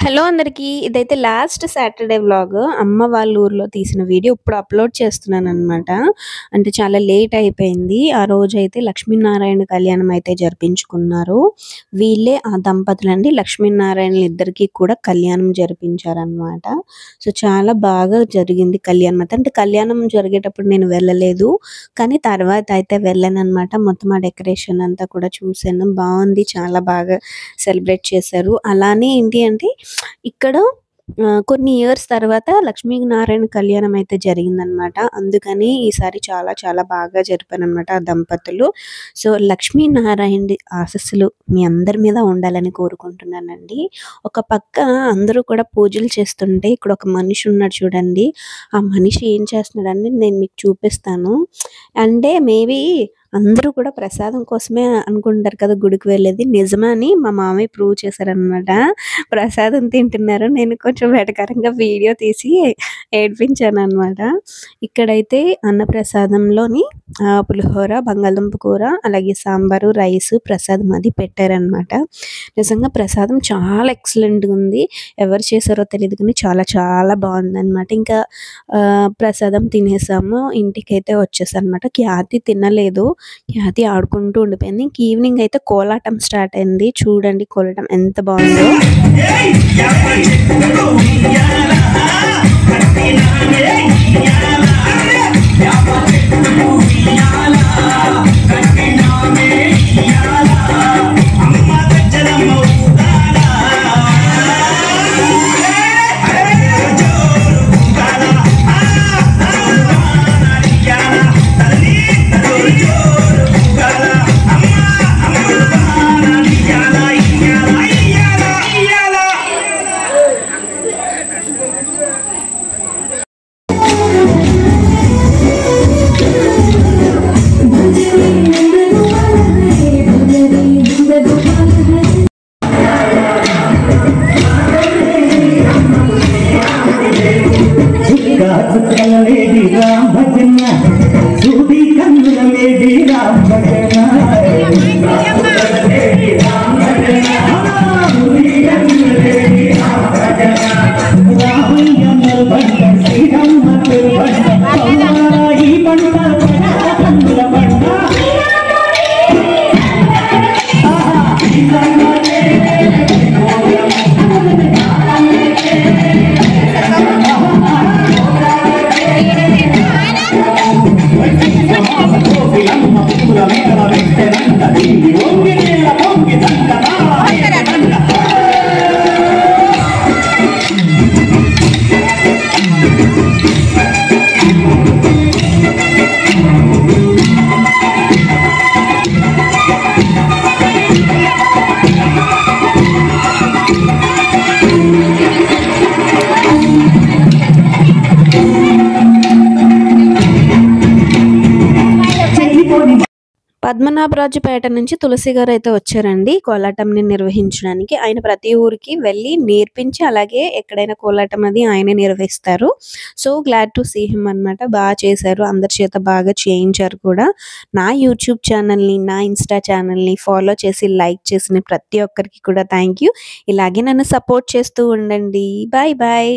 Hello అందరికీ. ఇదైతే last Saturday vlog. అమ్మ వాళ్ళ ఊర్లో తీసిన వీడియో ఇప్పుడు అప్‌లోడ్ చేస్తున్నాననమాట. అంటే చాలా లేట్ అయిపోయింది. ఆ రోజైతే లక్ష్మీనారాయణ కళ్యాణం అయితే జరిపించుకున్నారు. వీళ్ళే ఆ దంపతులండి. లక్ష్మీనారాయణలిద్దరికీ కూడా కళ్యాణం జరిపించారనమాట. సో, చాలా బాగా జరిగింది కళ్యాణం అయితే. అంటే కళ్యాణం జరిగేటప్పుడు నేను వెళ్ళలేదు. కానీ తర్వాత అయితే వెళ్ళాననమాట. మొత్తం ఆ డెకరేషన్ అంతా కూడా చూసాను. బావుంది. చాలా బాగా సెలబ్రేట్ చేశారు. అలానే ఏంటి అంటే ఇక్కడ కొన్ని ఇయర్స్ తర్వాత లక్ష్మీనారాయణ కళ్యాణం అయితే జరిగిందనమాట. అందుకని ఈసారి చాలా చాలా బాగా జరిపాననమాట ఆ దంపతులు. సో, లక్ష్మీనారాయణుడి ఆశీస్సులు మీ అందరి మీద ఉండాలని కోరుకుంటున్నానండి. ఒక పక్క అందరూ కూడా పూజలు చేస్తుంటే ఇక్కడ ఒక మనిషి ఉన్నాడు చూడండి. ఆ మనిషి ఏం చేస్తున్నాడంటే నేను మీకు చూపిస్తాను. అంటే మేబీ అందరూ కూడా ప్రసాదం కోసమే అనుకుంటారు కదా గుడికి వెళ్ళేది. నిజమే అని మా మామయ్య ప్రూవ్ చేశారనమాట. ప్రసాదం తింటున్నారు. నేను కొంచెం వెటకారంగా వీడియో తీసి ఏడిపించాననమాట. ఇక్కడైతే అన్నప్రసాదంలోని పులిహోర, బంగాళదుంప కూర, అలాగే సాంబారు, రైసు, ప్రసాదం అది పెట్టారనమాట. నిజంగా ప్రసాదం చాలా ఎక్సలెంట్‌గా ఉంది. ఎవరు చేశారో తెలీదు కానీ చాలా చాలా బావుందనమాట. ఇంకా ప్రసాదం తినేసాము. ఇంటికైతే వచ్చేసానమాట. ఖ్యాతి తినలేదు. ఖ్యాతి ఆడుకుంటూ ఉండిపోయింది. ఇంక ఈవినింగ్ అయితే కోలాటం స్టార్ట్ అయింది. చూడండి కోలాటం ఎంత బావుందో. పద్మనాభరాజుపేట నుంచి తులసి గారు అయితే వచ్చారండి కోలాటంని నిర్వహించడానికి. ఆయన ప్రతి ఊరికి వెళ్ళి నేర్పించి అలాగే ఎక్కడైనా కోలాటం అది ఆయనే నిర్వహిస్తారు. So glad to see him అనమాట. బాగా చేశారు. అందరి చేత బాగా చేయించారు కూడా. నా యూట్యూబ్ ఛానల్ని, నా ఇన్స్టా ఛానల్ని ఫాలో చేసి లైక్ చేసిన ప్రతి ఒక్కరికి కూడా థ్యాంక్ యూ. ఇలాగే నన్ను సపోర్ట్ చేస్తూ ఉండండి. Bye bye.